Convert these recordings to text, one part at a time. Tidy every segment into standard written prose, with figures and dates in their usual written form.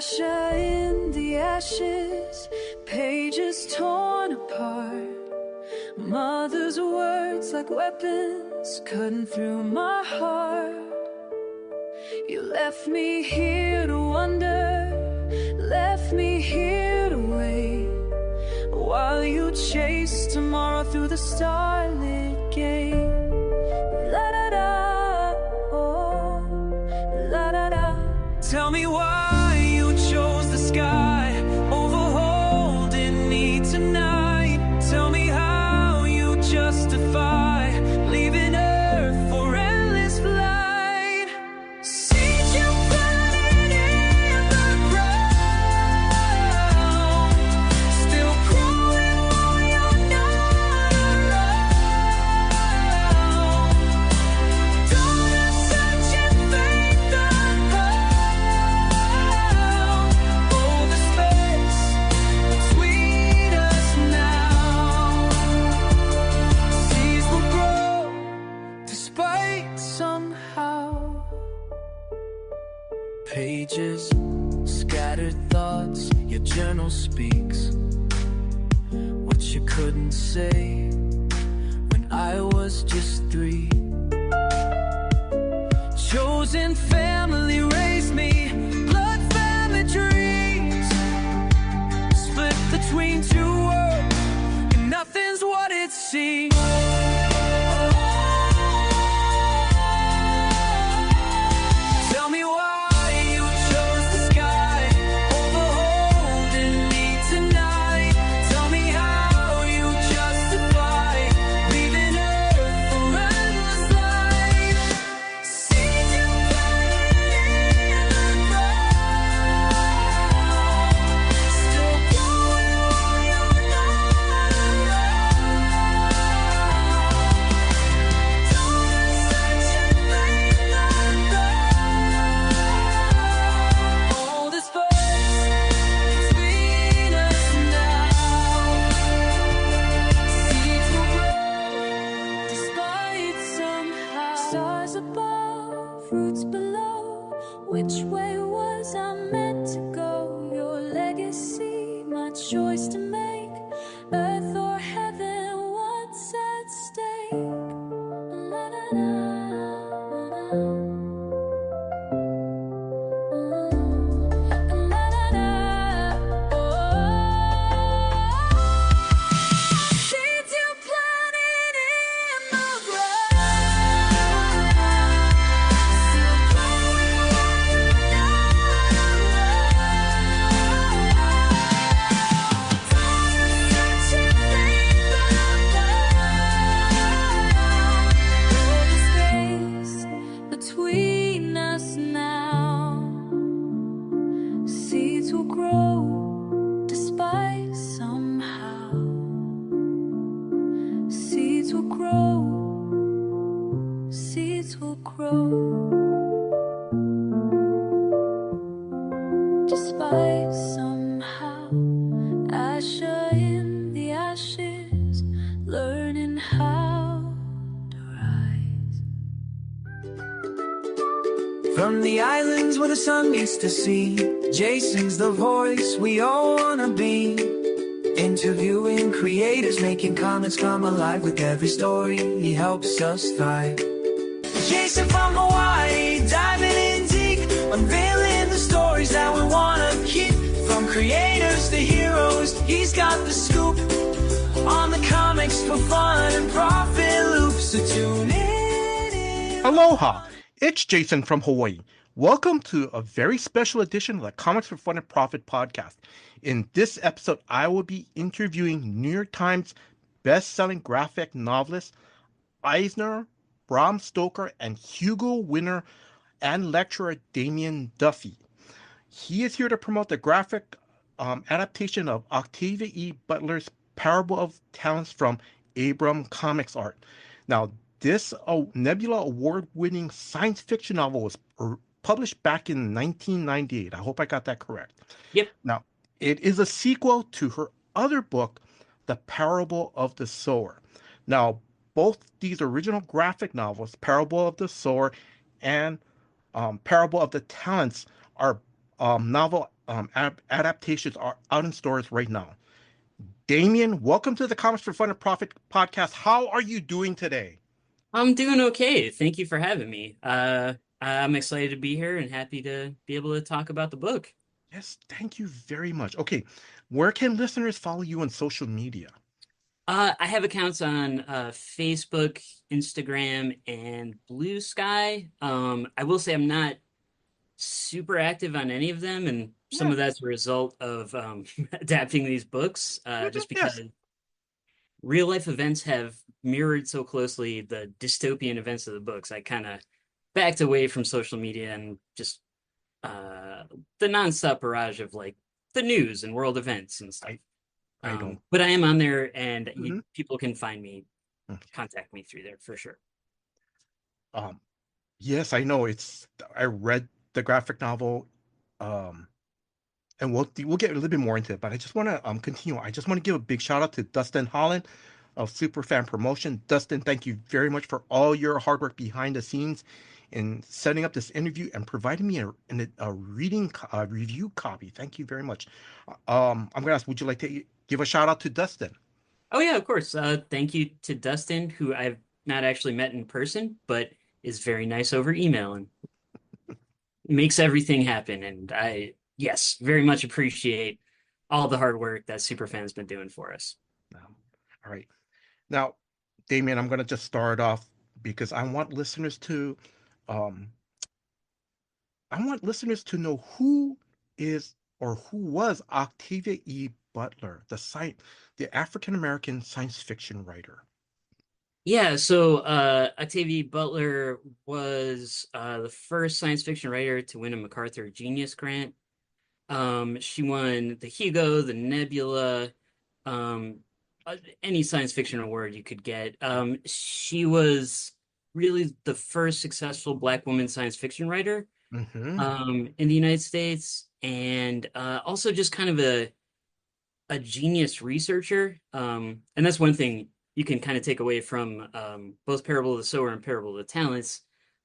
Asha in the ashes, pages torn apart. Mother's words like weapons cutting through my heart. You left me here to wonder, left me here to wait, while you chase tomorrow through the starlit gate. La da da, oh, la da da. Tell me why you chose the sky over holding me tonight. Tell me how you justify leaving Earth for endless flight. Seeds you planted in the ground, still growing while you're not around. Daughters searching faith unfound. Oh, the space between us now. Seeds will grow despite somehow. Pages, scattered thoughts, your journal speaks what you couldn't say when I was just 3. Chosen family raised me, blood family dreams, split between 2 worlds, and nothing's what it seems. Tell me why you chose the sky over holding me tonight. Tell me how you justify leaving Earth for endless life. Seeds you planted in the ground, still growing while you're not around. Daughters searching faith unfound. All this space between us now. Seeds will grow despite somehow. Stars above, roots below. Which way was I meant to go? Your legacy, my choice to make. Earth or heaven, what's at stake? La da da, la da da, oh. Seeds you planted in the ground, still growing while you're not around. Daughters searching faith unfound. Oh, the space between us now. Seeds will grow despite somehow. Seeds will grow, seeds will grow despite somehow. Asha in the ashes, learning how to rise. From the islands where the sun meets the sea, Jason's the voice we all wanna be. Interviewing creators, making comics come alive. With every story, he helps us thrive. Jason from Hawaii, diving in deep, unveiling the stories that we wanna keep. From creators to heroes, he's got the scoop on the comics for fun and profit loops. So tune in. Aloha, it's Jason from Hawaii. Welcome to a very special edition of the Comics for Fun and Profit podcast. In this episode, I will be interviewing New York Times best-selling graphic novelist Eisner, Bram Stoker, and Hugo winner and lecturer Damien Duffy. He is here to promote the graphic adaptation of Octavia E. Butler's Parable of Talents from Abram Comics Art. Now, this Nebula Award-winning science fiction novel was published back in 1998. I hope I got that correct. Yep. Now, it is a sequel to her other book, The Parable of the Sower. Now, both these original graphic novels, Parable of the Sower and Parable of the Talents, are novel adaptations are out in stores right now. Damien, welcome to the Comics for Fun and Profit podcast. How are you doing today? I'm doing okay. Thank you for having me. I'm excited to be here and happy to be able to talk about the book. Yes, thank you very much. Okay, where can listeners follow you on social media? I have accounts on Facebook, Instagram, and Blue Sky. I will say I'm not super active on any of them, and some Yeah, of that's a result of adapting these books, just because yes. real life events have mirrored so closely the dystopian events of the books. I kind of backed away from social media and just uh the nonstop barrage of like the news and world events and stuff. I I don't. But I am on there, and Mhm. people can find me, Okay. contact me through there for sure. Um, yes, I know. I read the graphic novel, um, and we'll get a little bit more into it. But I just want to continue. I just want to give a big shout out to Dustin Holland of Superfan Promotion. Dustin, thank you very much for all your hard work behind the scenes in setting up this interview and providing me a review copy. Thank you very much. I'm gonna ask, would you like to give a shout out to Dustin? Oh yeah, of course. Thank you to Dustin, who I've not actually met in person, but is very nice over email and makes everything happen. And I, yes, very much appreciate all the hard work that Superfan's been doing for us. All right. Now, Damien, I'm gonna just start off because um, I want listeners to know who is or who was Octavia E. Butler, the African American science fiction writer. Yeah, so Octavia Butler was the first science fiction writer to win a MacArthur Genius Grant. She won the Hugo, the Nebula, um, any science fiction award you could get. She was really the first successful Black woman science fiction writer Mm-hmm. in the United States, and also just kind of a genius researcher. And that's one thing you can kind of take away from both Parable of the Sower and Parable of the Talents.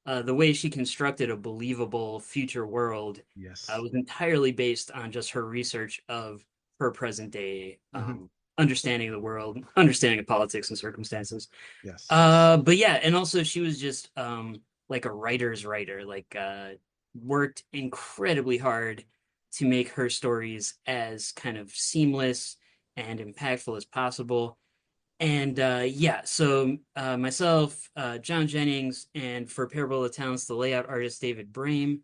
The way she constructed a believable future world Yes. was entirely based on just her research of her present day Mm-hmm. understanding of the world, understanding of politics and circumstances. Yes. But yeah, and also she was just like a writer's writer, like worked incredibly hard to make her stories as kind of seamless and impactful as possible. And yeah, so myself, John Jennings, and for Parable of Talents, the layout artist David Brame,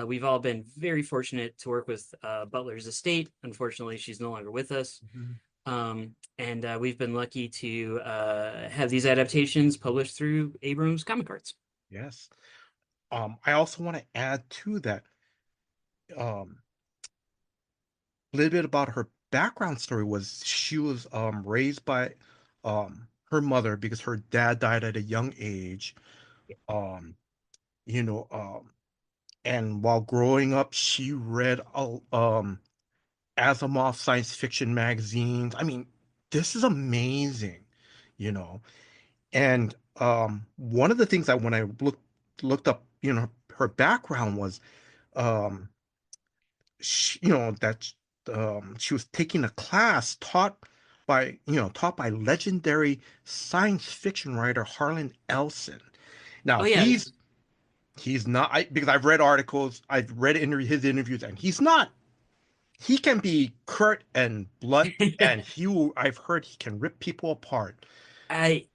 we've all been very fortunate to work with Butler's estate. Unfortunately, she's no longer with us. Mhm. And we've been lucky to have these adaptations published through Abrams Comic Arts. Yes. I also want to add to that a little bit about her background story was she was raised by her mother because her dad died at a young age. Um, you know, and while growing up, she read Asimov science fiction magazines. I mean, this is amazing, you know. And one of the things that when I looked up, her background was um, that she was taking a class taught by legendary science fiction writer Harlan Ellison. Now Oh yeah, he's not because I've read articles, I've read his interviews, and he can be curt and blunt, and I've heard he can rip people apart. I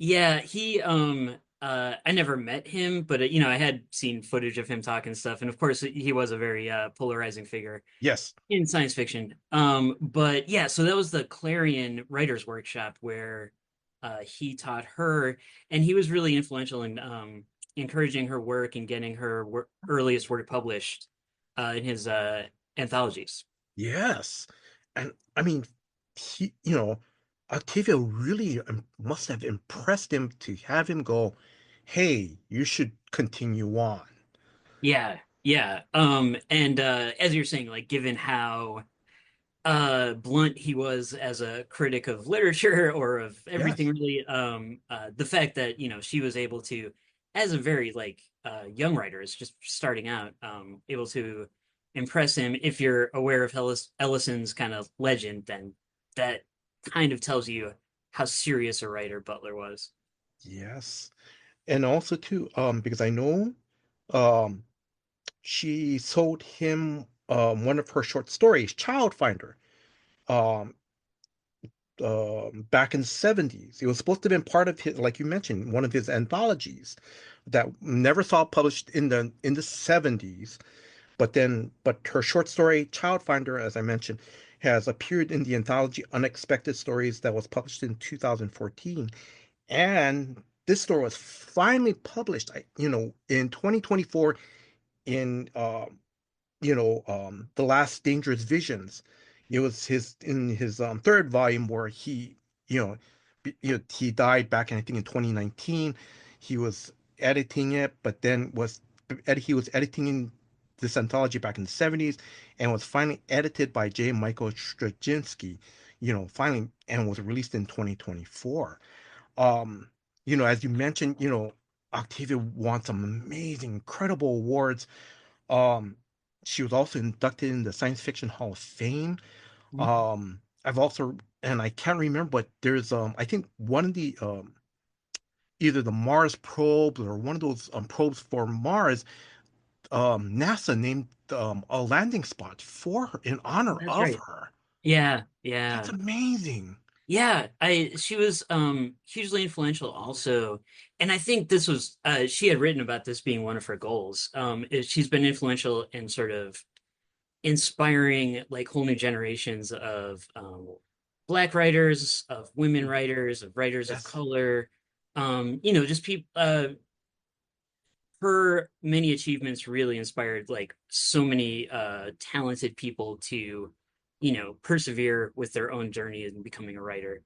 never met him, but I had seen footage of him talking stuff, and of course he was a very polarizing figure Yes. in science fiction. But yeah, so that was the Clarion Writers Workshop where he taught her, and he was really influential in encouraging her work and getting her earliest work published in his anthologies. Yes. And I mean, Octavia really must have impressed him to have him go, hey, you should continue on. Yeah, yeah. And as you're saying, like given how blunt he was as a critic of literature or of everything Yes. really, the fact that she was able to, as a very like young writer, is just starting out, able to impress him. If you're aware of Ellison's kind of legend, then that kind of tells you how serious a writer Butler was. Yes. And also too, because I know um she sold him one of her short stories, Childfinder, um, back in the 70s. It was supposed to have been part of his, like you mentioned, one of his anthologies that never saw published in the 70s. But her short story, Childfinder, as I mentioned, has appeared in the anthology Unexpected Stories that was published in 2014. And this story was finally published, in 2024 in The Last Dangerous Visions. It was his third volume where you know, he died back in, I think, in 2019. He was editing it, but then he was editing in this anthology back in the 70s and was finally edited by J. Michael Straczynski, finally, and was released in 2024. Um, as you mentioned, Octavia won some amazing, incredible awards. um, she was also inducted in the Science Fiction Hall of Fame. I've also, and I can't remember, but there's I think one of the either the Mars probes or one of those probes for Mars, NASA named a landing spot for her in honor That's of right. her. Yeah, That's yeah. amazing. Yeah, I she was hugely influential also. And I think this was she had written about this being one of her goals. She's been influential in sort of inspiring like whole new generations of black writers, of women writers, of writers of Yes. color. Just people her many achievements really inspired like so many talented people to persevere with their own journey in becoming a writer,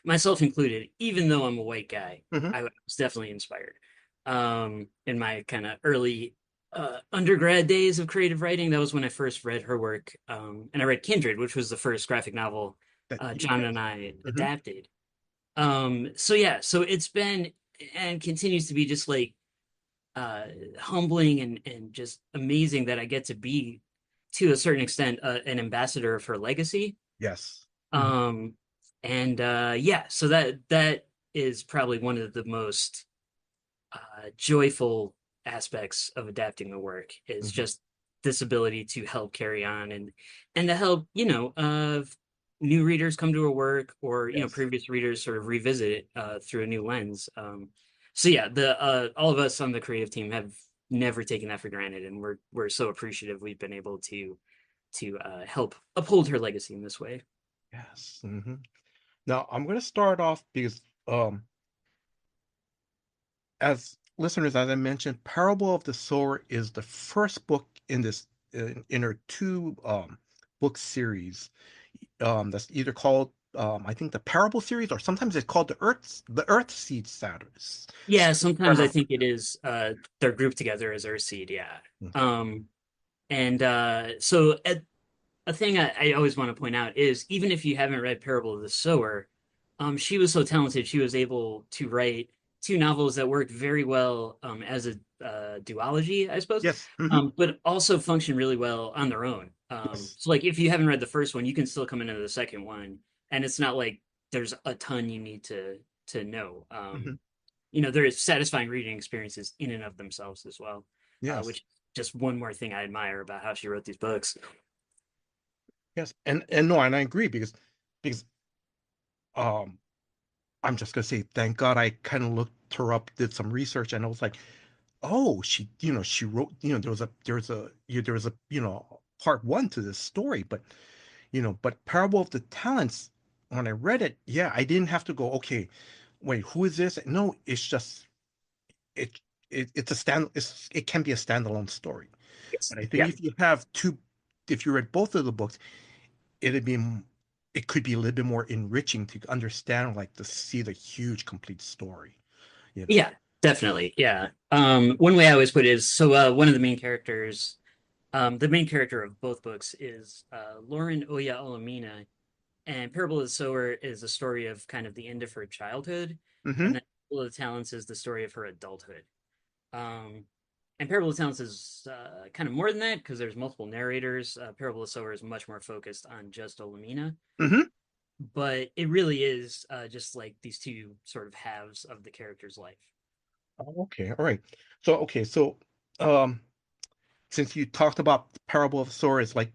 myself included. Even though I'm a white guy, Hmm. I was definitely inspired in my kind of early undergrad days of creative writing. That was when I first read her work, and I read Kindred, which was the first graphic novel John Yes. and I Hmm. adapted. So yeah, so it's been and continues to be just like uh humbling and just amazing that I get to be to a certain extent an ambassador of her legacy. Yes. Hmm. Um and yeah, so that is probably one of the most joyful aspects of adapting the work is Hmm. just this ability to help carry on and to help new readers come to her work, or Yes. previous readers sort of revisit it through a new lens. So yeah, the all of us on the creative team have never taken that for granted, and we're so appreciative we've been able to help uphold her legacy in this way. Yes. Now I'm going to start off because as listeners, as I mentioned, Parable of the Sower is the first book in this in her two book series. That's either called I think the Parable series, or sometimes it's called the Earth Seed Satters. Yeah, If I sometimes I remember think it is they're grouped together as Earthseed, yeah. correctly. Um and so a thing I always want to point out is even if you haven't read Parable of the Sower, she was so talented. She was able to write two novels that worked very well as a duology, I suppose, Yes. but also function really well on their own. Yes. So, like, if you haven't read the first one, you can still come into the second one, and it's not like there's a ton you need to know. Hmm. There's satisfying reading experiences in and of themselves as well, which Yes. is just one more thing I admire about how she wrote these books. Yes. And no, and I agree because um I'm just gonna say thank God I kind of looked her up, did some research, and I was like, oh, she wrote, there was a part one to this story, but Parable of the Talents, when I read it, yeah, I didn't have to go, okay, wait, who is this? No, it's just it it can be a standalone story. Yes. But I think Yeah. if you read both of the books, it'd be it could be a little bit more enriching to understand, like, to see the huge complete story, you know. Yeah, definitely. Yeah. One way I always put it is so one of the main character of both books is Lauren Olamina, and Parable of the Sower is a story of kind of the end of her childhood, Mm-hmm. and then Parable of the Talents is the story of her adulthood. Um, and Parable of Talents is kind of more than that because there's multiple narrators. Parable of Sower is much more focused on just Olamina, Hmm. but it really is just like these two sort of halves of the character's life. Okay, all right. So um, since you talked about the Parable of the Sower is like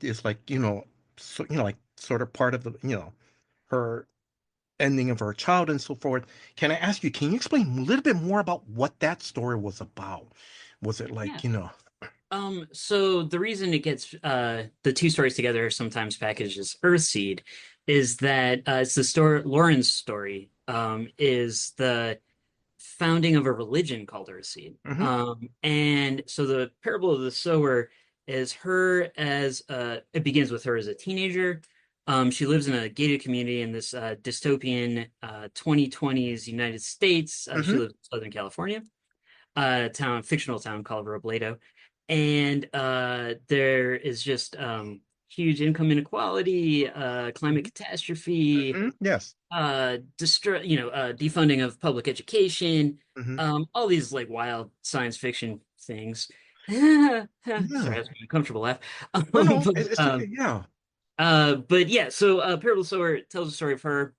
so like sort of part of the her ending of her child and so forth. Can I ask you, can you explain a little bit more about what that story was about? Was it Yeah. like, So the reason it gets the two stories together, sometimes packaged as Earthseed, is that it's the story Lauren's story is the founding of a religion called Earthseed. hmm And so the parable of the sower is her as it begins with her as a teenager. She lives in a gated community in this dystopian 2020s United States. She hmm lives in Southern California, fictional town called Robledo. And there is just huge income inequality, climate catastrophe, yes. defunding of public education, hmm all these like wild science fiction things. Sorry, Yeah. that's an uncomfortable laugh. No, no, But it's okay. Yeah. yeah, so Parable Sower tells the story of her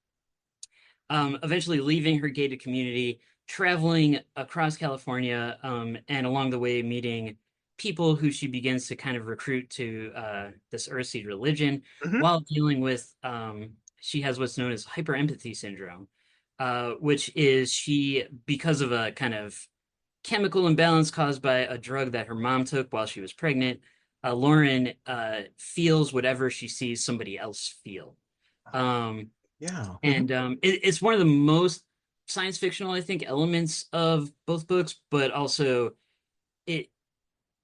eventually leaving her gated community, traveling across California, and along the way meeting people who she begins to kind of recruit to this Earthseed religion hmm while dealing with she has what's known as hyperempathy syndrome, which is she, because of a kind of chemical imbalance caused by a drug that her mom took while she was pregnant, Lauren feels whatever she sees somebody else feel. Um, Yeah. and it's one of the most science fictional, I think, elements of both books, but also it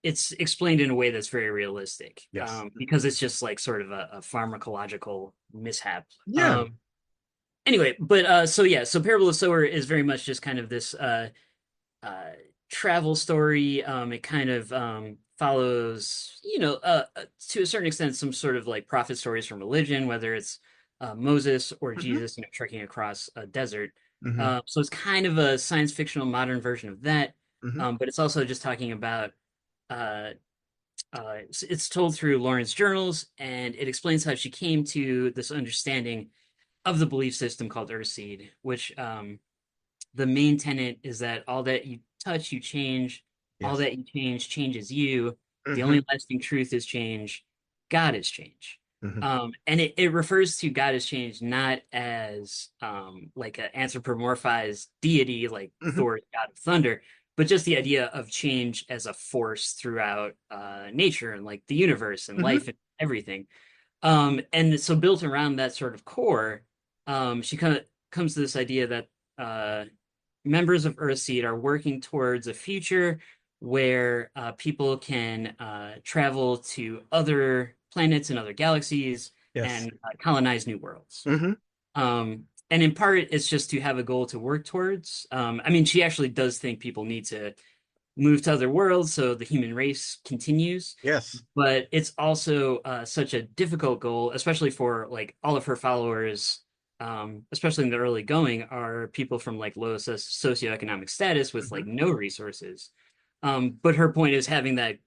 it's explained in a way that's very realistic, Yes. because it's just like sort of a pharmacological mishap. Yeah. Anyway, but so yeah, so Parable of Sower is very much just kind of this uh, travel story. It kind of follows, to a certain extent, some sort of like prophet stories from religion, whether it's Moses or hmm Jesus, trekking across a desert. hmm So it's kind of a science fictional modern version of that, hmm but it's also just talking about. Uh, it's told through Lauren's journals, and it explains how she came to this understanding of the belief system called Earthseed, which the main tenet is that all that you touch, you change. All Yes. that you change changes you. The hmm only lasting truth is change. God is change. hmm And it refers to God as change not as like an anthropomorphized deity like hmm Thor, God of Thunder, but just the idea of change as a force throughout nature and like the universe and hmm life and everything. And so built around that sort of core, she kind of comes to this idea that uh, members of Earthseed are working towards a future where people can travel to other planets and other galaxies Yes. and colonize new worlds. hmm And in part, it's just to have a goal to work towards. I mean, she actually does think people need to move to other worlds so the human race continues. Yes. But it's also such a difficult goal, especially for like all of her followers, especially in the early going, are people from like low socioeconomic status with hmm like no resources. But her point is having that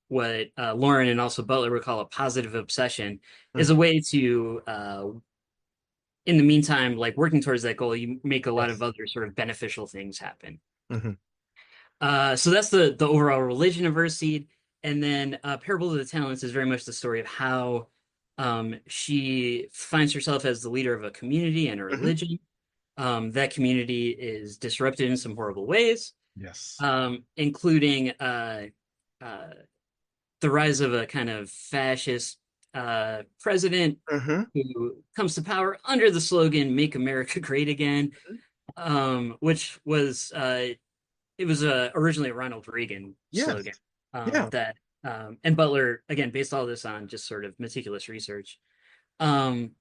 what Lauren and also Butler would call a positive obsession is a hmm way to in the meantime, like working towards that goal, you make a lot of Yes. other sort of beneficial things happen. hmm So that's the overall religion of Earthseed, and then Parable of the Talents is very much the story of how she finds herself as the leader of a community and a hmm religion. That community is disrupted in some horrible ways, Yes. including uh, the rise of a kind of fascist president hmm who comes to power under the slogan "Make America Great Again," which was it was originally a Ronald Reagan Yes. slogan Yeah. that and Butler again based all this on just sort of meticulous research. Um,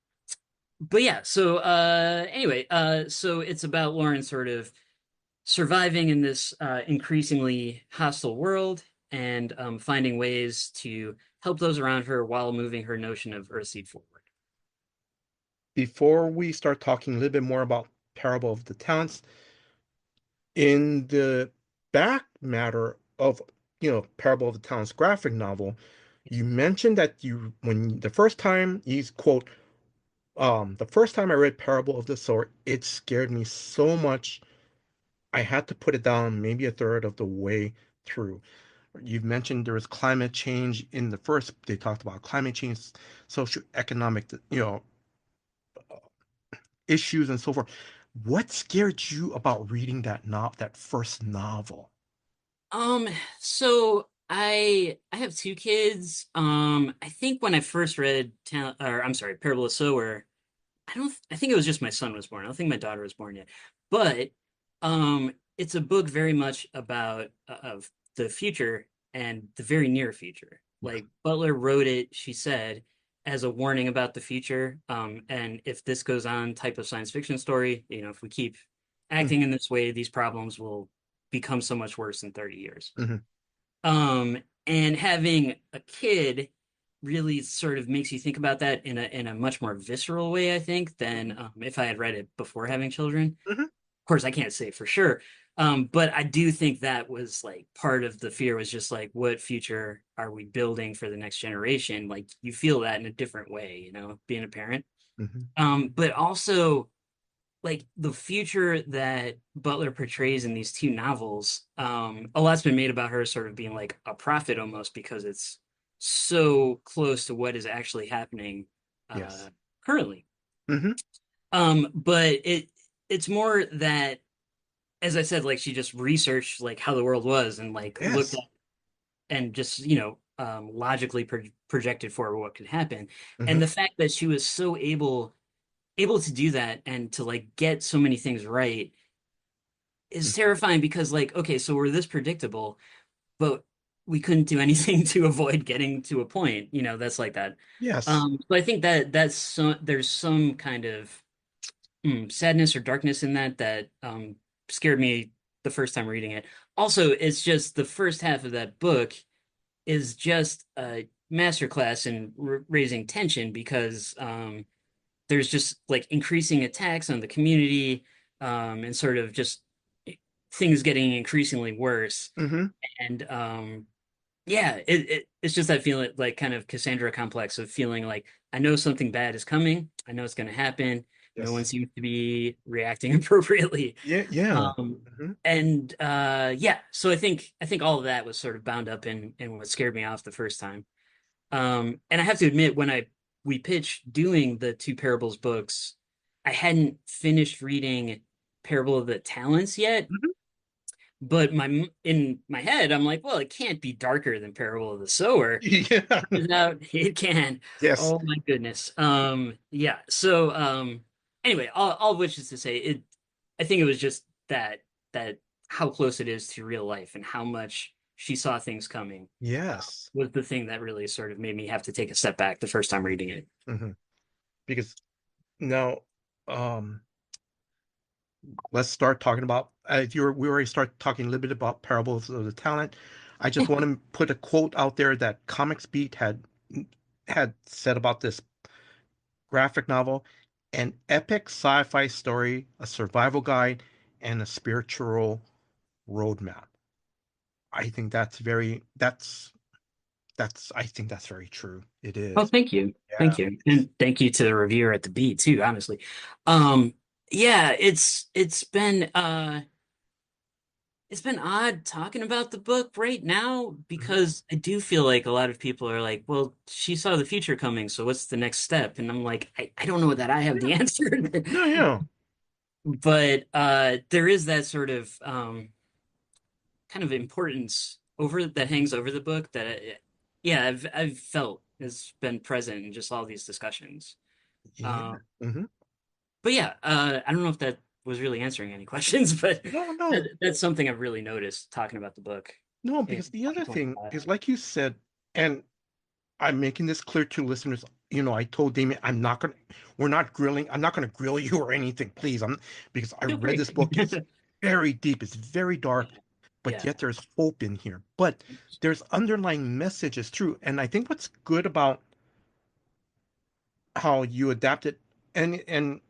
but yeah, so anyway, so it's about Lauren sort of surviving in this increasingly hostile world and finding ways to help those around her while moving her notion of Earthseed forward. Before we start talking a little bit more about Parable of the Talents, in the back matter of, Parable of the Talents graphic novel, you mentioned that when the first time you quote, the first time I read Parable of the Sower, it scared me so much I had to put it down maybe a third of the way through. You've mentioned there was climate change in the first, they talked about climate change, socioeconomic, issues and so forth. What scared you about reading that first novel? Um, so I have two kids. I think when I first read or I'm sorry, Parable of Sower, I think it was just my son was born. I don't think my daughter was born yet. But it's a book very much about of the future and the very near future. Yeah. Like Butler wrote it, she said, as a warning about the future. And if this goes on, type of science fiction story, if we keep acting in this way, these problems will become so much worse in 30 years. Mm-hmm. And having a kid really sort of makes you think about that in a much more visceral way, I think, than if I had read it before having children. Mm-hmm. Of course, I can't say for sure. But I do think that was like part of the fear was just like, what future are we building for the next generation? Like you feel that in a different way, being a parent. Mm-hmm. But also like the future that Butler portrays in these two novels, a lot's been made about her sort of being like a prophet almost because it's so close to what is actually happening Yes. currently. Mm-hmm. But it's more that, as I said, like she just researched like how the world was and like looked Yes. at and just logically projected for what could happen. Mm-hmm. And the fact that she was so able to do that and to like get so many things right is terrifying because like okay so we're this predictable but we couldn't do anything to avoid getting to a point that's like that. Yes. So I think there's some kind of sadness or darkness in that scared me the first time reading it. Also it's just the first half of that book is just a masterclass in raising tension because there's just like increasing attacks on the community, and sort of just things getting increasingly worse. Mm-hmm. And yeah, it's just that feeling like kind of Cassandra complex of feeling like I know something bad is coming. I know it's going to happen. No one Yes. seems to be reacting appropriately. Yeah. Yeah. Um, Mm-hmm. and yeah, so I think all of that was sort of bound up in what scared me off the first time. And I have to admit, when we pitched doing the two parables books, I hadn't finished reading Parable of the Talents yet. Mm-hmm. But in my head, I'm like, well, it can't be darker than Parable of the Sower. Yeah. Turns out it can. Yes. Oh my goodness. Yeah. So anyway, all of which is to say, I think it was just that how close it is to real life and how much she saw things coming Yes. was the thing that really sort of made me have to take a step back the first time reading it. Mm-hmm. Because now, um, let's start talking about. We already started talking a little bit about parables of the talent. I just want to put a quote out there that Comics Beat had said about this graphic novel: an epic sci-fi story, a survival guide, and a spiritual roadmap. I think that's I think that's very true. It Oh, is. thank you. Yeah. Thank you. And thank you to the reviewer at the Beat too, honestly. Um, yeah, it's been odd talking about the book right now Mhm. because I do feel like a lot of people are like, well, she saw the future coming, so what's the next step? And I'm like, I don't know that I have the Yeah. answer. No, yeah. But there is that sort of kind of importance over that hangs over the book that yeah, I've felt has been present in just all these discussions. Yeah. Um, Hmm. but yeah, I don't know if that was really answering any questions, but No, no. that's something I've really noticed talking about the book No, in because the other thing 2025. is, like you said, and I'm making this clear to listeners. I told Damien, I'm not gonna grill you or anything, please. Because I Feel read free. this book. It's very deep, it's very Yeah, dark, but yeah. yet there's hope in here. But there's underlying messages too. And I think what's good about how you adapt it, and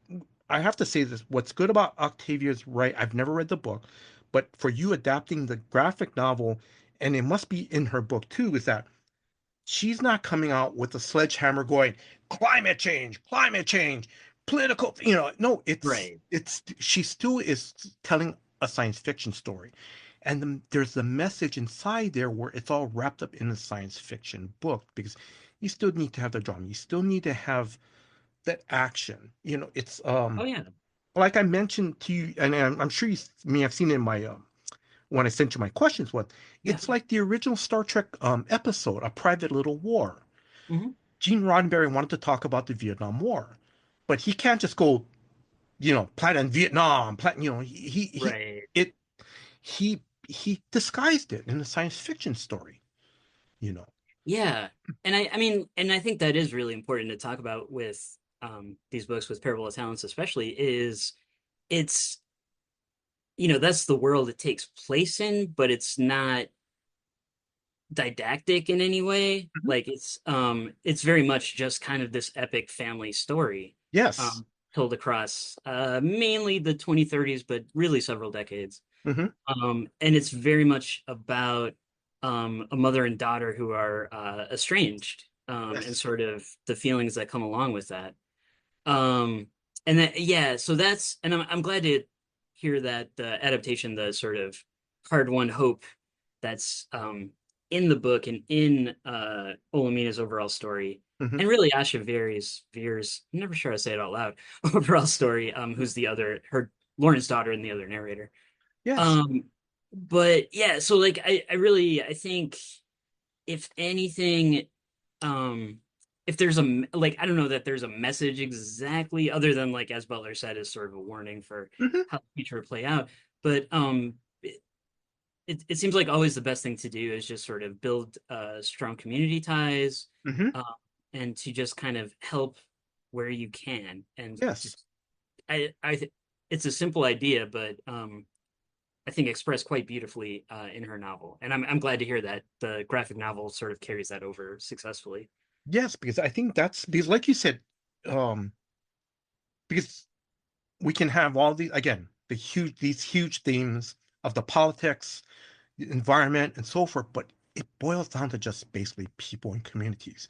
I have to say this, what's good about Octavia's right, I've never read the book, But for you adapting the graphic novel, and it must be in her book too, is that she's not coming out with a sledgehammer going climate change, political, no, Right. it's she still is telling a science fiction story. And there's the message inside there where it's all wrapped up in a science fiction book because you still need to have the drama. You still need to have that action. It's Oh yeah. like I mentioned to you, and I'm sure you may have seen it in my when I sent you my questions. What Yeah. it's like the original Star Trek episode, A Private Little War. Hmm. Gene Roddenberry wanted to talk about the Vietnam War, but he can't just go, plan in Vietnam, plan. Right. It he disguised it in a science fiction story. You know. Yeah. And I mean, and I think that is really important to talk about with these books with Parable of Talents, especially, is it's, that's the world it takes place in, but it's not didactic in any way. Mhm. Like it's very much just kind of this epic family story Yes. um told across mainly the 2030s, but really several decades. Hmm. And it's very much about a mother and daughter who are estranged, and Yes. sort of the feelings that come along with that. Um, and that, yeah, so and I'm glad to hear that the adaptation, the sort of hard-won hope that's in the book and in Olamina's overall story, Hmm. and really Asha Vere's, I'm never sure I say it out loud, overall story, who's her Lauren's daughter and the other narrator. Yes. Um, but yeah, so like I think if anything, um, if there's like I don't know that there's a message exactly other than like as Butler said is sort of a warning for Hmm. how the future will play out. But it seems like always the best thing to do is just sort of build strong community ties, Hmm. uh, and to just kind of help where you can. And Yes. just it's a simple idea, but I think expressed quite beautifully in her novel. And I'm glad to hear that the graphic novel sort of carries that over successfully. Yes, because I think that's because, like you said, um, because we can have all these huge themes of the politics, the environment, and so forth, but it boils down to just basically people and communities.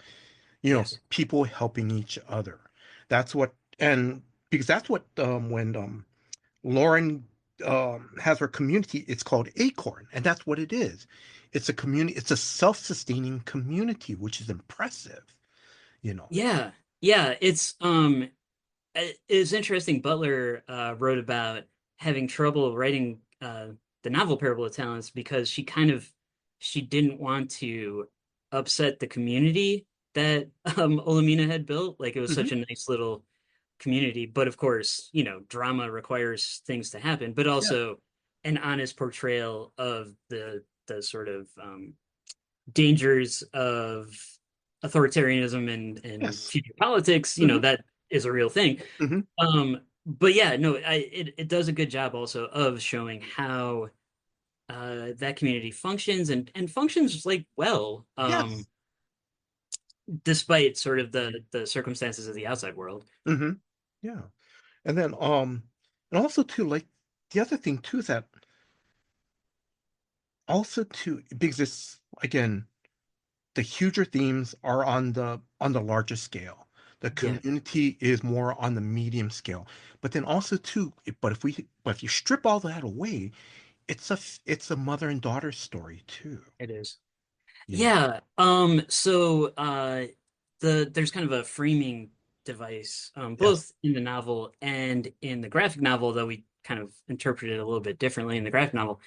Yes. People helping each other. That's what, and because that's what when Lauren has her community, it's called Acorn, and that's what it is. It's a community. It's a self-sustaining community, which is impressive. You know. Yeah. Yeah. It's interesting. Butler wrote about having trouble writing the novel Parable of Talents because she didn't want to upset the community that Olamina had built. Like it was Hmm. such a nice little community. But of course, drama requires things to happen, but Yeah. also an honest portrayal of the sort of dangers of authoritarianism and Yes. future politics, Hmm. that is a real thing. Hmm. But yeah, no, it does a good job also of showing how that community functions and functions like well, Yes. despite sort of the circumstances of the outside world. Hmm. Yeah. And then and also too, like the other thing too is that also too because it's again the huger themes are on the larger scale. The Yeah, community is more on the medium scale. But then also too, but if you strip all that away, it's a mother and daughter story too. it is. You know. Yeah. So there's kind of a framing device, Yes. both in the novel and in the graphic novel, though we kind of interpret it a little bit differently in the graphic novel,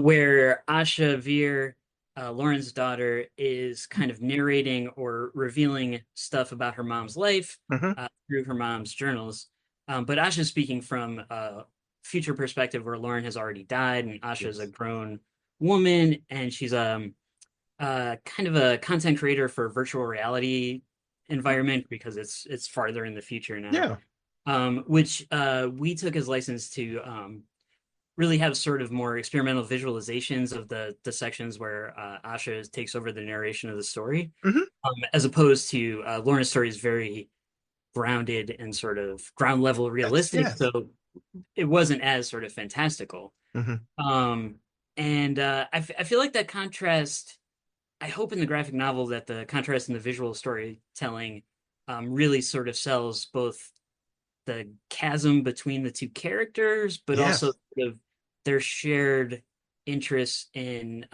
where Asha Vere, Lauren's daughter, is kind of narrating or revealing stuff about her mom's life Hmm. through her mom's journals. But Asha's speaking from a future perspective where Lauren has already died, and Asha is a Yes. grown woman, and she's kind of a content creator for virtual reality environment because it's farther in the future now. Yeah. Which we took as license to really have sort of more experimental visualizations of the sections where Asha takes over the narration of the story, Hmm. as opposed to Lorna's story is very grounded and sort of ground level Yes. realistic, Yes. so it wasn't as sort of fantastical. Hmm. Um, and I feel like that contrast, I hope in the graphic novel that the contrast in the visual storytelling really sort of sells both the chasm between the two characters, but also Yes. sort of their shared interest in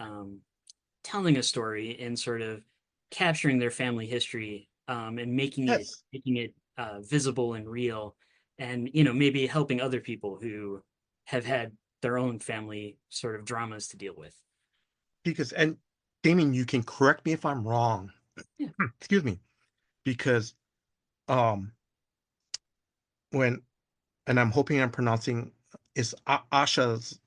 telling a story and sort of capturing their family history and Yes. making it visible and real, and maybe helping other people who have had their own family sort of dramas to deal with. Because, and Damien, you can correct me if I'm wrong. Yeah. Excuse me. Because um when, and I'm hoping I'm pronouncing, is Asha,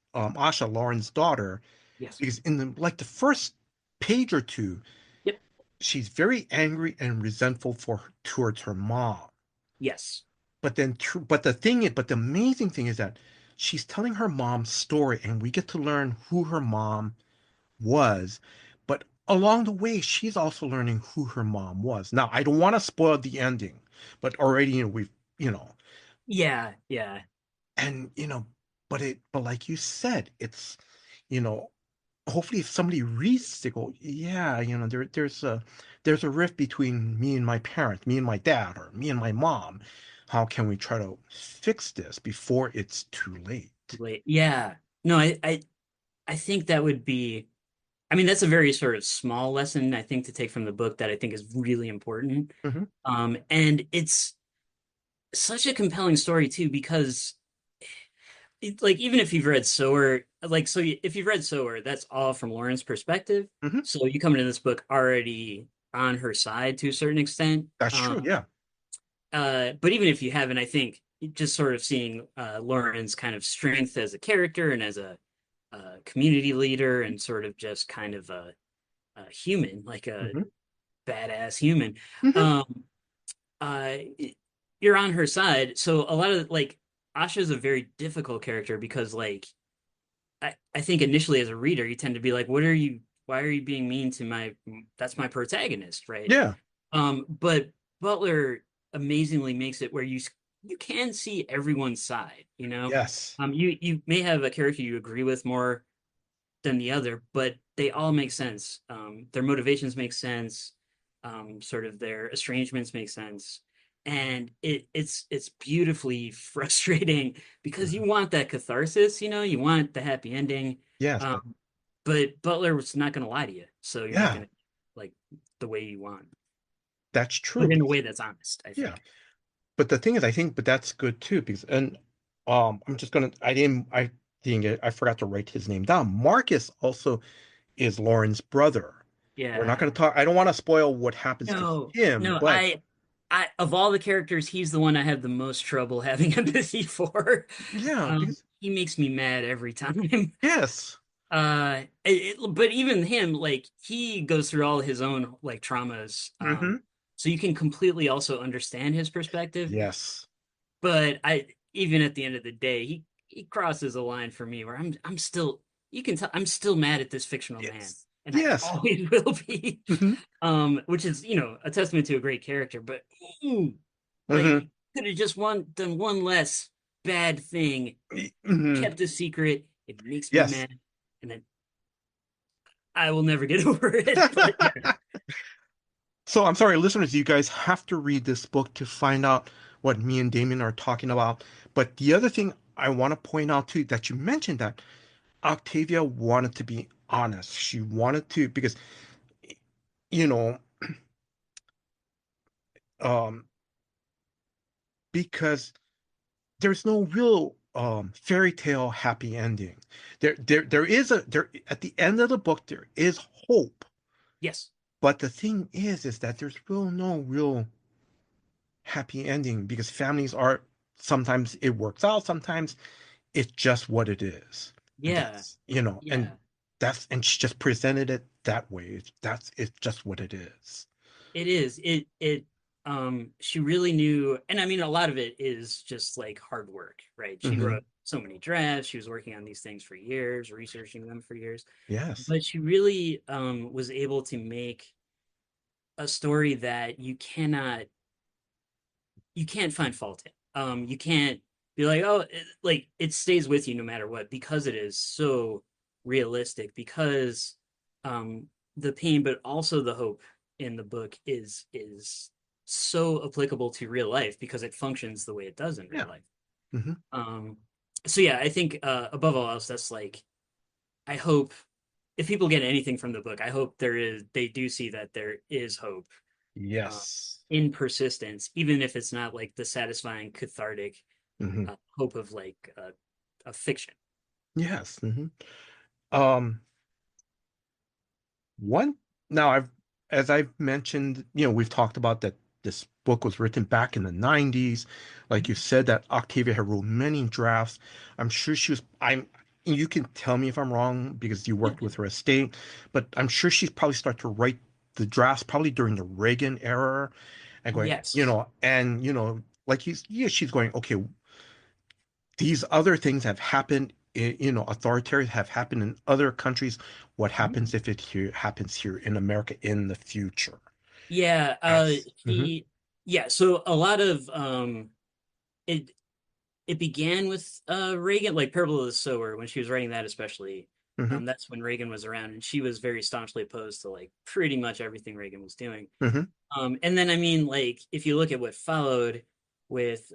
Lauren's daughter, Yes. because in the like the first page or two, Yep. she's very angry and resentful towards her mom. Yes. But then, but the amazing thing is that she's telling her mom's story, and we get to learn who her mom was. But along the way, she's also learning who her mom was. Now, I don't want to spoil the ending, but already, you know, Yeah. Yeah. and but like you said, it's, you know, hopefully if somebody reads this, they go, yeah, there's a rift between me and my parents, me and my dad, or me and my mom. How can we try to fix this before it's too late? Late. Yeah. No, I think that would be, I mean, that's a very sort of small lesson, I think, to take from the book that I think is really important. Hmm. And it's such a compelling story too, because like even if you've read Sower, like if you've read Sower, that's all from Lauren's perspective. Hmm. So you come into this book already on her side to a certain extent. That's true. Yeah. But even if you haven't, I think just sort of seeing Lauren's kind of strength as a character and as a community leader and sort of just kind of a human, like a Hmm. badass human. Hmm. Um, uh, you're on her side. So a lot of like Asha's a very difficult character because like I think initially as a reader you tend to be like, why are you being mean to that's my protagonist, right? Yeah. But Butler amazingly makes it where you can see everyone's side, you know. Yes. You may have a character you agree with more than the other, but they all make sense. Their motivations make sense. Sort of their estrangements make sense, and it's beautifully frustrating because Mhm. you want that catharsis, you want the happy ending. Yes. Um, but Butler was not going to lie to you, so you're not Yeah. going to like the way you want, That's true. but in a way that's honest, I Yeah. think. But the thing is, I think, but that's good too, because, and I'm just gonna, I forgot to write his name down. Marcus also is Lauren's brother. We're not Yeah. gonna talk. I don't want to spoil what happens to No, him, no, but I of all the characters, he's the one I have the most trouble having empathy for. yeah, because He makes me mad every time. yes. But even him, like he goes through all his own like traumas. Hmm. So you can completely also understand his perspective. Yes. But even at the end of the day, he crosses a line for me where I'm still, you can tell I'm still mad at this fictional man, Yes. and I Yes. always will be. Hmm. Which is, a testament to a great character, but ooh, like Hmm. you could have just done one less bad thing, Hmm. kept a secret. It makes me Yes. mad, and then I will never get over it. But yeah, So I'm sorry, listeners, you guys have to read this book to find out what me and Damien are talking about. But the other thing I want to point out too, that you mentioned that Octavia wanted to be honest. She wanted to, because, you know, um, because there's no real fairy tale happy ending. There at the end of the book there is hope, yes, but the thing is that there's no real happy ending, because families are, sometimes it works out, sometimes it's just what it is. And yeah, and yeah. and she just presented it that way. It's just what it is. It is. She really knew, and I mean, a lot of it is just like hard work, right? She Hmm. wrote so many drafts. She was working on these things for years, researching them for years, Yes. but she really was able to make a story that you can't find fault in. You can't be like, oh, like it stays with you no matter what because it is so realistic. Because um, the pain, but also the hope in the book is so applicable to real life because it functions the way it does in real Yeah. life. Hmm. Um, so yeah, I think above all else, that's like I hope if people get anything from the book, I hope they do see that there is hope uh, Yes. in persistence, even if it's not like the satisfying, cathartic Hmm. hope of like a fiction. Yes. Hmm. Um, One now as I've mentioned, we've talked about that this book was written back in the 90s. Like you said, that Octavia had wrote many drafts. I'm sure she was you can tell me if I'm wrong because you Yeah. worked with her estate, but I'm sure she's probably started to write the drafts probably during the Reagan era and going, Yes. like yeah, she's going, okay, these other things have happened authoritarian have happened in other countries. What Mhm. happens if it happens here in America in the future? Yeah. That's Yeah. So a lot of it it began with Reagan, like Parable of the Sower, when she was writing that, especially. hmm That's when Reagan was around, and she was very staunchly opposed to like pretty much everything Reagan was doing. hmm And then I mean, like if you look at what followed with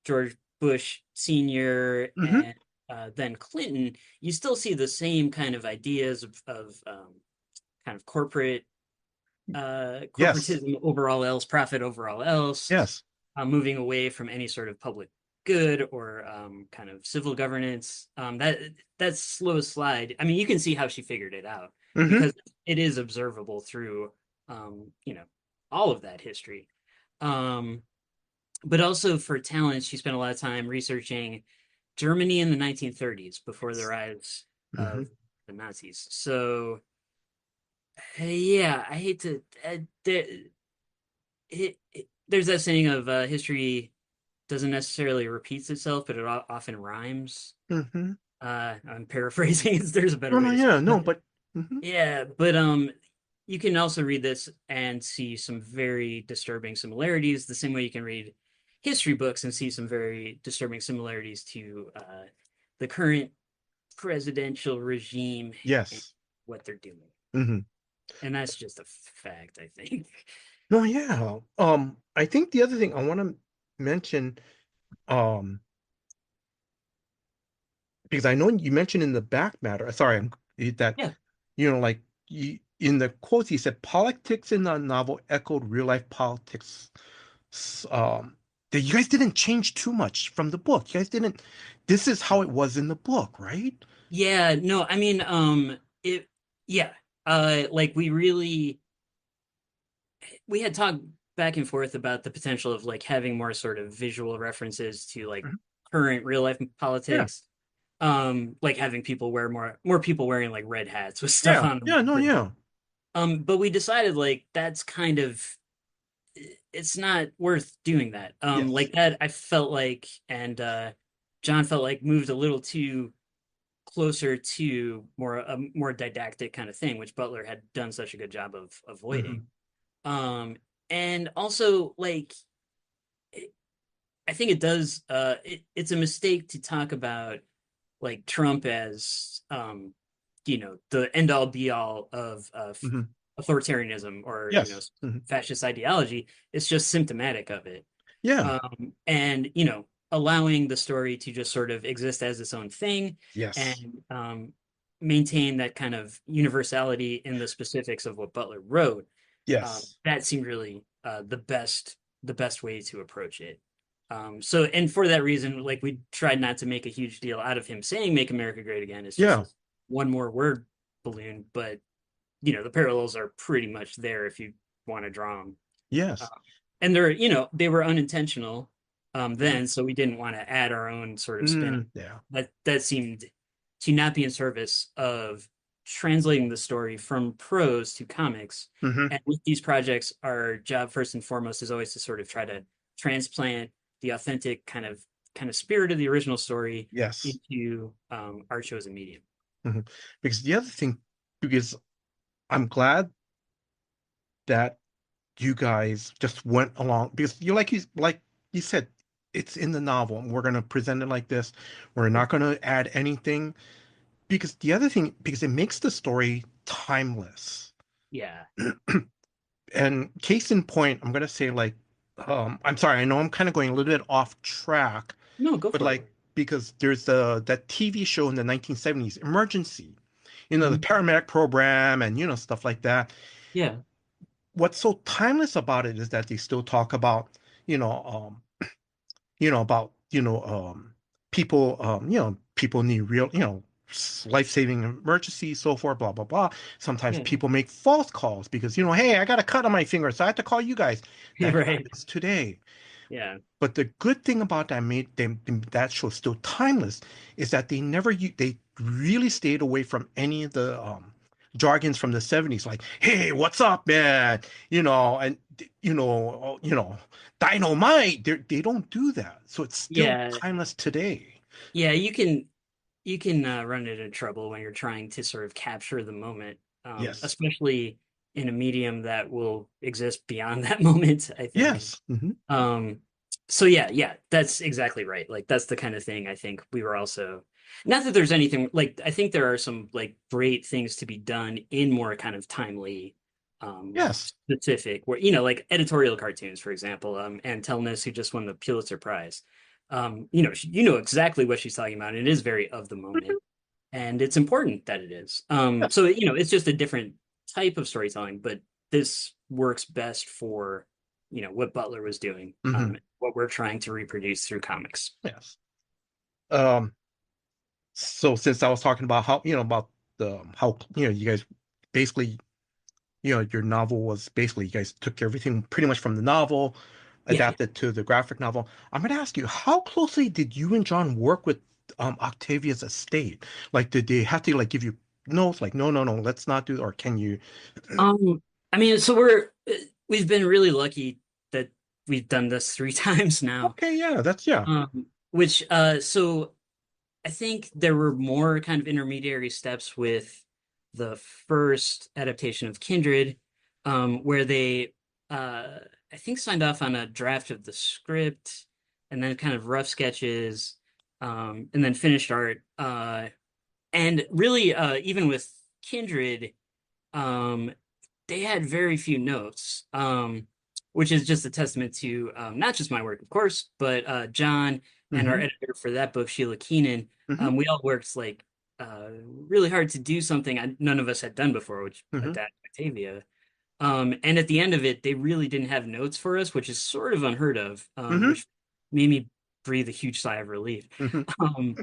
George Bush Senior hmm and then Clinton, you still see the same kind of ideas of kind of yes, corporatism over all else, profit over all else, yes. moving away from any sort of public good or kind of civil governance. That's slow slide. I mean, you can see how she figured it out hmm because it is observable through you know all of that history. Um, but also for talent, she spent a lot of time researching Germany in the 1930s before the Yes. rise hmm of the Nazis. So yeah, I hate to. There's that saying of history doesn't necessarily repeats itself, but it often rhymes. hmm I'm paraphrasing. There's a better No, way no, to say yeah, it. no, But but hmm yeah, but you can also read this and see some very disturbing similarities, the same way you can read history books and see some very disturbing similarities to the current presidential regime and yes. what they're doing. hmm And that's just a fact, I think. No, yeah. I think the other thing I want to mention, um, because I know you mentioned in the back matter, sorry, that Yeah. like in the quotes, he said politics in the novel echoed real life politics. That you guys didn't change too much from the book. You guys didn't. This is how it was in the book, right? Yeah, no, I mean, it, yeah, like we had talked back and forth about the potential of like having more sort of visual references to like Mhm. current real life Yeah, politics, like having people wear more people wearing like red hats with stuff yeah, on them. yeah. No, yeah, But we decided like that's kind of it's not worth doing that. yes, Like that I felt like, and John felt like moved a little too closer to more a more didactic kind of thing, which Butler had done such a good job of avoiding. hmm Um, and also like I think it does it's a mistake to talk about like Trump as the end all be all of hmm authoritarianism or yes, fascist ideology. It's just symptomatic of it. yeah, And allowing the story to just sort of exist as its own thing yes, and maintain that kind of universality in the specifics of what Butler wrote. yes, That seemed really the best way to approach it. So and for that reason, like we tried not to make a huge deal out of him saying "Make America Great Again." It's just yeah, this one more word balloon, but the parallels are pretty much there if you want to draw them. yes, And they were unintentional mhm, then, so we didn't want to add our own sort of spin. yeah, That seemed to not be in service of translating the story from prose to comics. hmm And with these projects, our job first and foremost is always to sort of try to transplant the authentic kind of spirit of the original story yes, into our chosen medium. hmm because the other thing, because I'm glad that you guys just went along because you like you said it's in the novel, and we're going to present it like this. We're not going to add anything because the other thing, because it makes the story timeless. Yeah. And case in point, I'm going to say like, I'm sorry, I know I'm kind of going a little bit off track, No, go but for it. like because there's that TV show in the 1970s, Emergency, the Mhm. paramedic program and stuff like that. Yeah. What's so timeless about it is that they still talk about, you know, about, people, people need real, life-saving emergencies, so forth, blah, blah, blah. Sometimes Yeah. people make false calls because, hey, I got a cut on my finger, so I have to call you guys. That Right. happens today. Yeah. But the good thing about that made them that show still timeless is that they really stayed away from any of the jargons from the 70s, like, hey, what's up, man? And dynamite. They don't do that. So it's still Yeah. timeless today. Yeah, you can run into trouble when you're trying to sort of capture the moment, Yes. especially in a medium that will exist beyond that moment, I think. Yes. Hmm. Um, so yeah, yeah, that's exactly right. Like that's the kind of thing I think we were also, not that there's anything like, I think there are some like great things to be done in more kind of timely, Yes. specific, where like editorial cartoons, for example, and Tellness, who just won the Pulitzer Prize. You know exactly what she's talking about. And it is very of the moment, and it's important that it is. So it's just a different type of storytelling, but this works best for what Butler was doing, Hmm. what we're trying to reproduce through comics. Yes. Um, so since I was talking about how, about the how, you guys basically, your novel was basically you guys took everything pretty much from the novel, Yeah. adapted to the graphic novel. I'm going to ask you, how closely did you and John work with Octavia's estate? Like, did they have to like give you notes, like, no, no, no, let's not do, or can you? Um, I mean, we've been really lucky that we've done this three times now. Okay, yeah, that's yeah. Which so I think there were more kind of intermediary steps with the first adaptation of Kindred, where they, uh, I think, signed off on a draft of the script and then kind of rough sketches, and then finished art. And really, even with Kindred, um, they had very few notes, which is just a testament to not just my work, of course, but John and our Mm-hmm. editor for that book, Sheila Keenan. Mm-hmm. We all worked like really hard to do something none of us had done before, which Mm-hmm. adapt Octavia. And at the end of it, they really didn't have notes for us, which is sort of unheard of, Mm-hmm. which made me breathe a huge sigh of relief. Mm-hmm. Um,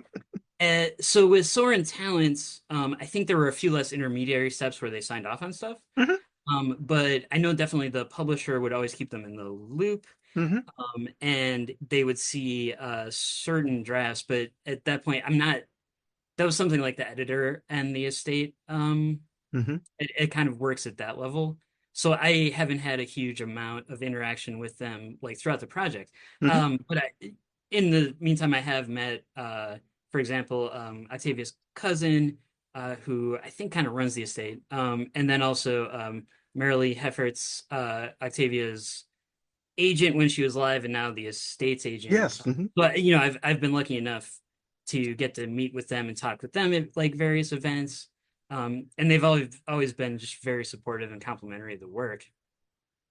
so with Sower and Talents, I think there were a few less intermediary steps where they signed off on stuff. Mm-hmm. But I know definitely the publisher would always keep them in the loop, Mm-hmm. and they would see certain drafts. But at that point, that was something like the editor and the estate. Mm-hmm. It kind of works at that level. So I haven't had a huge amount of interaction with them like throughout the project. Mm-hmm. But in the meantime, I have met, for example, Octavia's cousin, who I think kind of runs the estate, and then also Marilee Heffert's Octavia's agent when she was alive, and now the estate's agent. Yes. Mm-hmm. But I've been lucky enough to get to meet with them and talk with them at like various events. And they've always been just very supportive and complimentary of the work.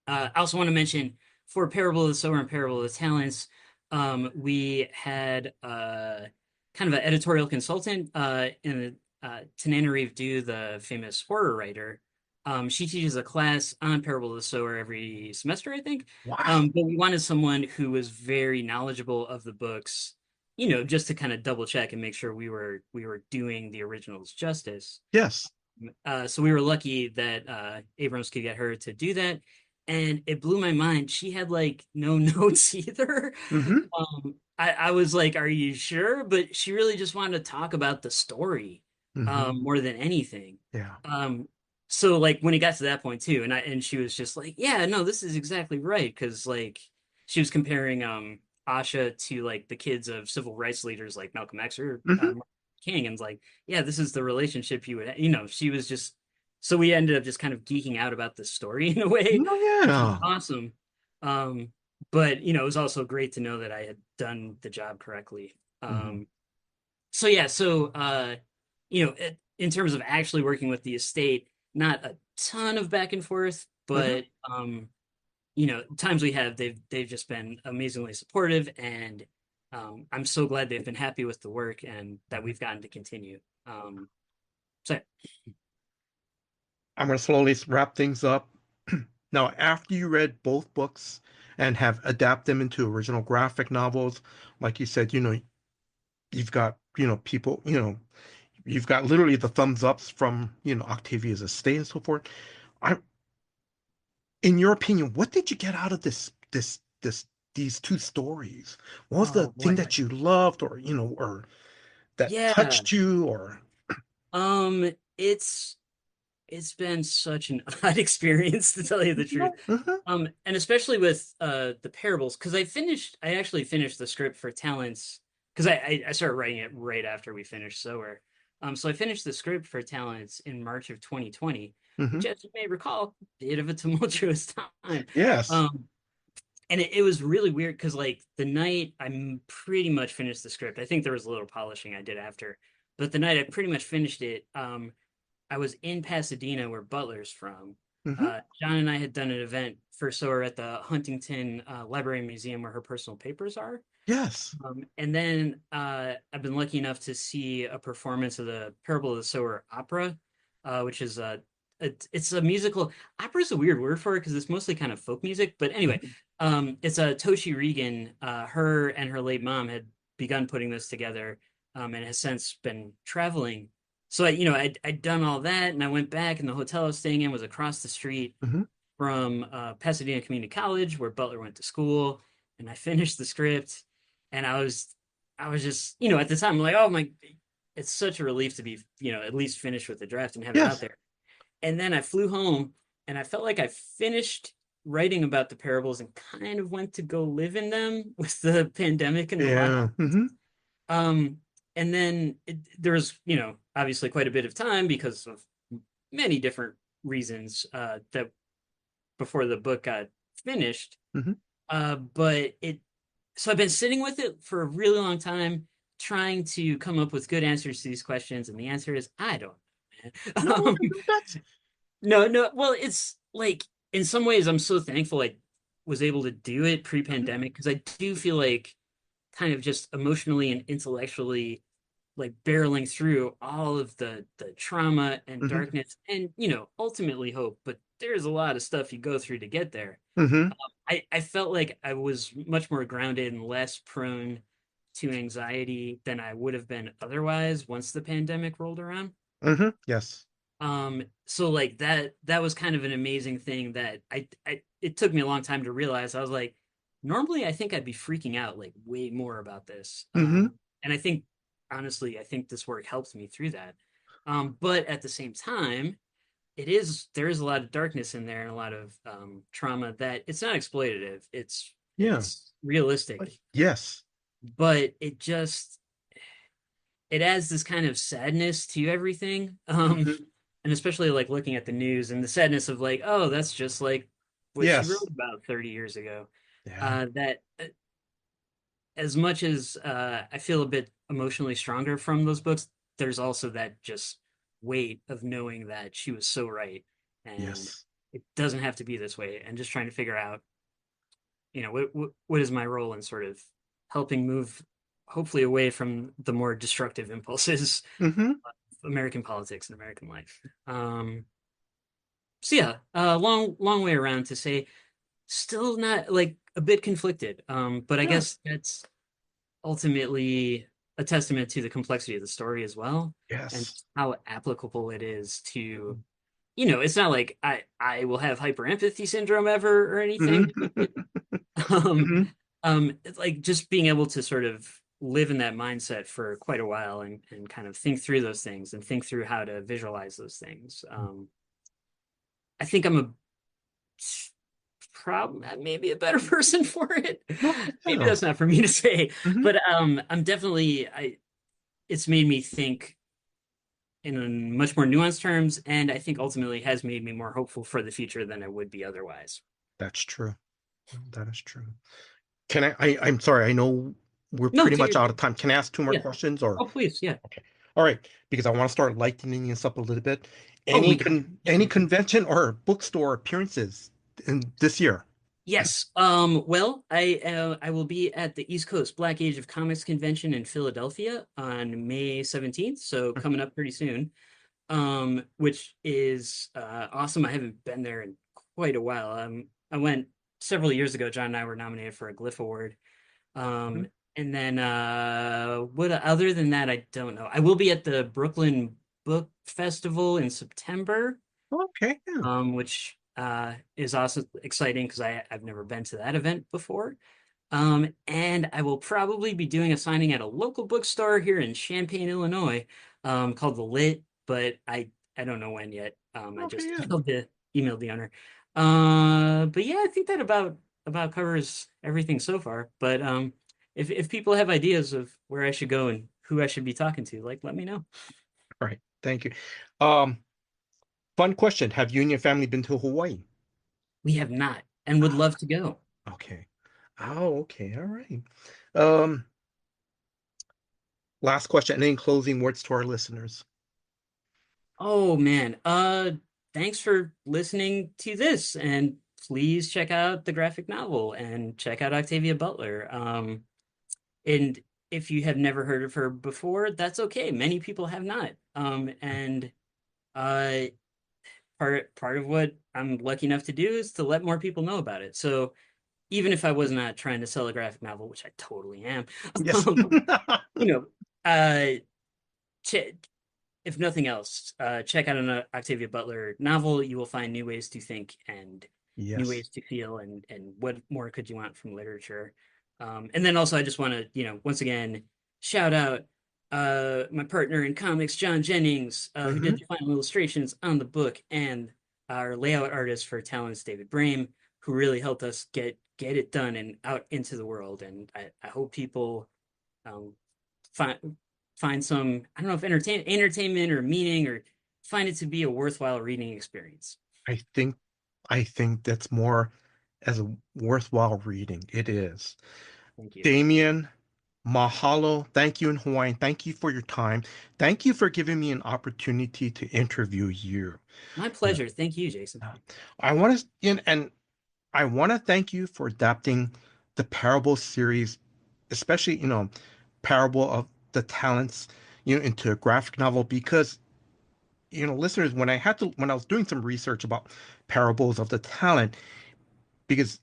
I also want to mention for Parable of the Sower and Parable of the Talents, we had kind of an editorial consultant in Tanana Reeve Dew, the famous horror writer. She teaches a class on Parable of the Sower every semester, I think. Wow. But we wanted someone who was very knowledgeable of the books, just to kind of double check and make sure we were doing the originals justice. Yes. So we were lucky that Abrams could get her to do that. And it blew my mind. She had like no notes either. Mm-hmm. I was like, are you sure? But she really just wanted to talk about the story Mm-hmm. more than anything. Yeah. So like when it got to that point too, and she was just like, yeah, no, this is exactly right. Cause like she was comparing Asha to like the kids of civil rights leaders like Malcolm X or Mm-hmm. Martin King, and like, yeah, this is the relationship you would, she was just, so we ended up just kind of geeking out about the story in a way. Oh Which was yeah. awesome. Um, but it was also great to know that I had done the job correctly. Hmm. So yeah, so in terms of actually working with the estate, not a ton of back and forth, Hmm. but times we have, they've just been amazingly supportive, and I'm so glad they've been happy with the work and that we've gotten to continue. Um, so I'm going to slowly wrap things up. Now, after you read both books and have adapted them into original graphic novels, like you said, you've got, people, you've got literally the thumbs ups from, Octavia's estate and so forth. I, in your opinion, what did you get out of these two stories? What was the oh thing boy. that you loved, or, or that Yeah. touched you, or? Um, it's it's been such an odd experience to tell you the truth. No. Hmm. And especially with the parables, because I actually finished the script for Talents, because I started writing it right after we finished Sower. So I finished the script for Talents in March of 2020, Hmm. which, as you may recall, a bit of a tumultuous time. Yes. Um, and it was really weird because like the night pretty much finished the script. I think there was a little polishing I did after, but the night I pretty much finished it, I was in Pasadena, where Butler's from. Hmm. John and I had done an event for Sower at the Huntington Library and Museum, where her personal papers are. Yes. And then I've been lucky enough to see a performance of the Parable of the Sower opera, which is it's a musical. Opera is a weird word for it because it's mostly kind of folk music. But anyway, Hmm. it's a Toshi Regan. Her and her late mom had begun putting this together, and has since been traveling. So I'd done all that, and I went back, and the hotel I was staying in was across the street Hmm. from Pasadena Community College, where Butler went to school, and I finished the script, and I was just, at the time, I'm like, oh my, it's such a relief to be, at least finished with the draft and have it out Yes. there. And then I flew home, and I felt like I finished writing about the parables and kind of went to go live in them with the pandemic and the Yeah. lockdown. Hmm. Um, and then there was, obviously quite a bit of time because of many different reasons that before the book got finished. Hmm. But so I've been sitting with it for a really long time, trying to come up with good answers to these questions, and the answer is I don't know, No, man. that's. No, no. Well, it's like in some ways I'm so thankful I was able to do it Mhm. pre-pandemic, because I do feel like kind of just emotionally and intellectually like barreling through all of the trauma and Hmm. darkness and ultimately hope, but there's a lot of stuff you go through to get there. Hmm. I felt like I was much more grounded and less prone to anxiety than I would have been otherwise once the pandemic rolled around. Hmm. Yes. So like that was kind of an amazing thing that it took me a long time to realize. I was like, normally I think I'd be freaking out like way more about this. Hmm. And I think honestly, I think this work helped me through that. But at the same time, there is a lot of darkness in there and a lot of trauma that it's not exploitative. Yeah. It's realistic, Yes. but it adds this kind of sadness to everything. Hmm. And especially like looking at the news and the sadness of like, oh, that's just like what she Yes. wrote about 30 years ago. Yeah. That as much as I feel a bit emotionally stronger from those books, there's also that just weight of knowing that she was so right, and Yes. it doesn't have to be this way. And just trying to figure out, what is my role in sort of helping move, hopefully, away from the more destructive impulses Hmm. of American politics and American life. So yeah, long way around to say, still not like a bit conflicted. But I Yeah. guess that's ultimately a testament to the complexity of the story as well, and Yes. how applicable it is to, it's not like I will have hyper empathy syndrome ever or anything. Hmm. Um, Hmm. it's like just being able to sort of live in that mindset for quite a while, and kind of think through those things and think through how to visualize those things. I think I'm a maybe a better person for it. No, Maybe yeah. that's not for me to say, Hmm. but I'm definitely I it's made me think in a much more nuanced terms, and I think ultimately has made me more hopeful for the future than I would be otherwise. That's true. That is true. I'm sorry, I know we're No, pretty take much your out of time. Can I ask two more yeah. questions or Oh, please, yeah. okay. All right, because I want to start lightening this up a little bit. Oh, we Any can. any convention or bookstore appearances in this year? Yes. Well, I will be at the East Coast Black Age of Comics Convention in Philadelphia on May 17th, so coming up pretty soon. Which is awesome. I haven't been there in quite a while. I went several years ago. John and I were nominated for a Glyph Award. Mhm. Um, and then what other than that, I don't know. I will be at the Brooklyn Book Festival in September, Okay, yeah. which is also exciting because I've never been to that event before. And I will probably be doing a signing at a local bookstore here in Champaign, Illinois, called The Lit, but I don't know when yet. I Okay, just yeah. emailed the owner. But yeah, I think that about covers everything so far. But if people have ideas of where I should go and who I should be talking to, like let me know. All right, thank you. Um, Fun question. Have you and your family been to Hawaii? We have not and would Ah, love to go. okay. Oh, okay. All right. Um, Last question. Any closing words to our listeners? Oh man. Thanks for listening to this and please check out the graphic novel and check out Octavia Butler. And if you have never heard of her before, that's okay. Many people have not. And uh part of what I'm lucky enough to do is to let more people know about it. So even if I was not trying to sell a graphic novel, which I totally am, Yes. um, you know, uh ch if nothing else, check out an Octavia Butler novel. You will find new ways to think and new Yes. ways to feel, and what more could you want from literature? And then also, I just want to, once again, shout out my partner in comics, John Jennings, who Hmm. did the final illustrations on the book, and our layout artist for Talents, David Brame, who really helped us get it done and out into the world. And I hope people um, find find some, I don't know if entertainment or meaning, or find it to be a worthwhile reading experience. I think I think that's more as a worthwhile reading. It is. Thank you. Damien, mahalo. Thank you in Hawaiian. Thank you for your time. Thank you for giving me an opportunity to interview you. My Yeah. pleasure. Thank you, Jason. I want to, and I want to thank you for adapting the Parable series, especially, Parable of the Talents, into a graphic novel because, listeners, when I was doing some research about Parables of the Talent, because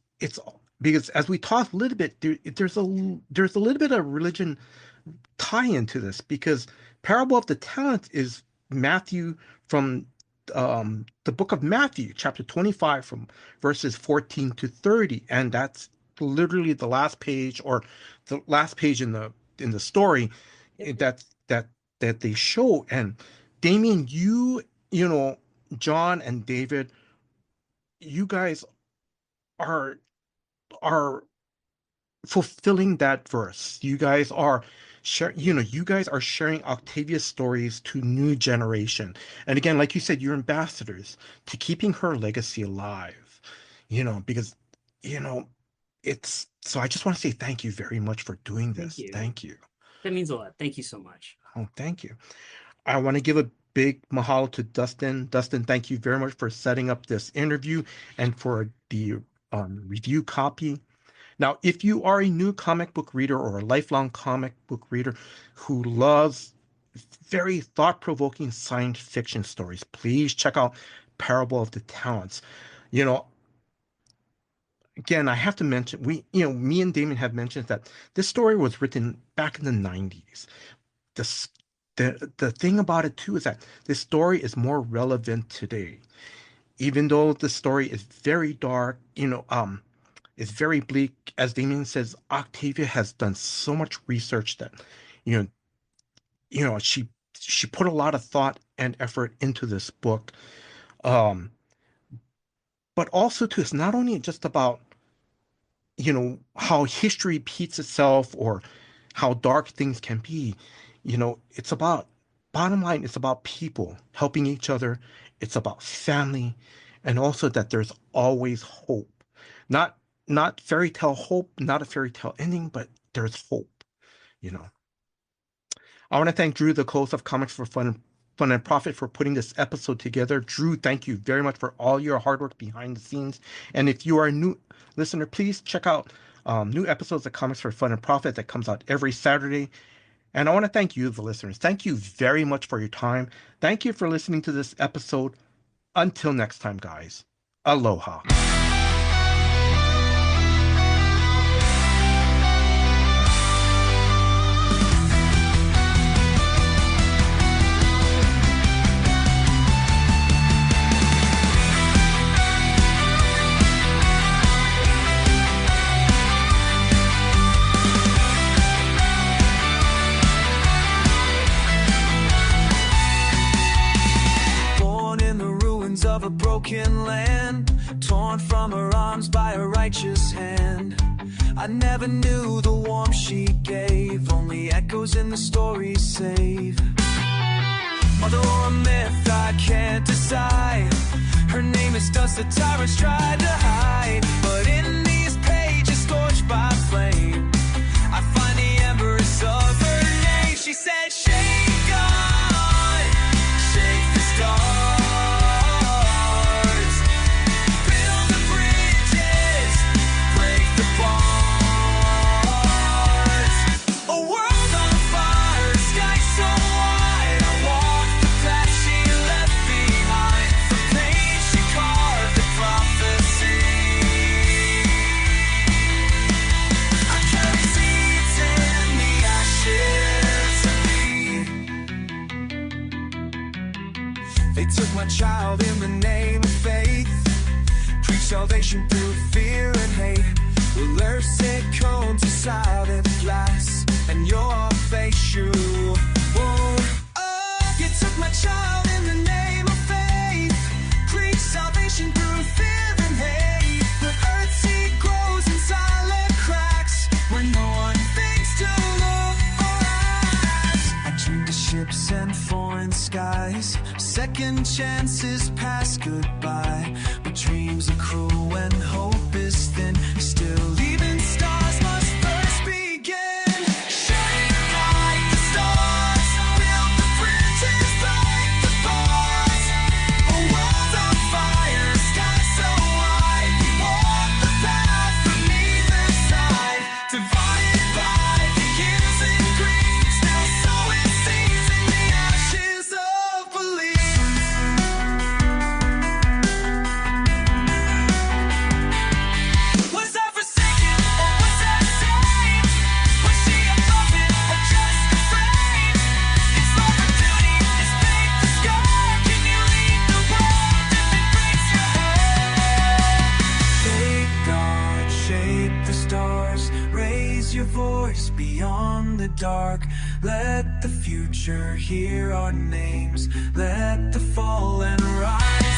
because as we talked a little bit, there's a little bit of religion tie into this because Parable of the Talents is Matthew from the book of Matthew, chapter 25, from verses 14 to 30, and that's literally the last page or the last page in the story Yep. that they show. And Damien, you know, John and David, you guys are are fulfilling that verse. You guys are sharing Octavia's stories to new generation. And again, like you said, you're ambassadors to keeping her legacy alive. Because, you know, it's so I just want to say thank you very much for doing Thank this. you. Thank you. That means a lot. Thank you so much. Oh, thank you. I want to give a big mahalo to Dustin. Dustin, thank you very much for setting up this interview and for the review copy. Now, if you are a new comic book reader or a lifelong comic book reader who loves very thought-provoking science fiction stories, please check out Parable of the Talents. You know, Again, I have to mention me and Damon have mentioned that this story was written back in the 90s. The the thing about it too is that this story is more relevant today. Even though the story is very dark, is very bleak. As Damien says, Octavia has done so much research that, you know, she put a lot of thought and effort into this book. Um, but also too, it's not only just about, how history repeats itself or how dark things can be. It's about bottom line, it's about people helping each other. It's about family, and also that there's always hope. Not not fairy tale hope, not a fairy tale ending, but there's hope, you know. I want to thank Drew, the co-host of Comics for Fun and Profit, for putting this episode together. Drew, thank you very much for all your hard work behind the scenes. And if you are a new listener, please check out new episodes of Comics for Fun and Profit that comes out every Saturday. And I want to thank you, the listeners. Thank you very much for your time. Thank you for listening to this episode. Until next time, guys. Aloha. Of a broken land, torn from her arms by a righteous hand. I never knew the warmth she gave, only echoes in the stories save. Mother or a myth, I can't decide. Her name is dust the tyrants tried to hide, but in these pages scorched by flame, I find the embers of her name. She said, shake on, shake the stars. Took my child in the name of faith, preach salvation through fear and hate. Well, earth said come to silent glass, and your face you. Oh, you took my child in the name of faith, preach salvation through fear and hate. But earth's seed grows in silent cracks, where no one thinks to look or ask. I dreamed of ships and foreign skies, second chances past goodbye, but dreams are cruel when hope is thin. Still, even stars must first begin. Shine like the stars, build the bridges like the bars. A world on fire, sky so wide. We walk the path from either side, divided by the years and grief. Still, so it seems, in the ashes of belief. Your voice beyond the dark. Let the future hear our names. Let the fallen rise.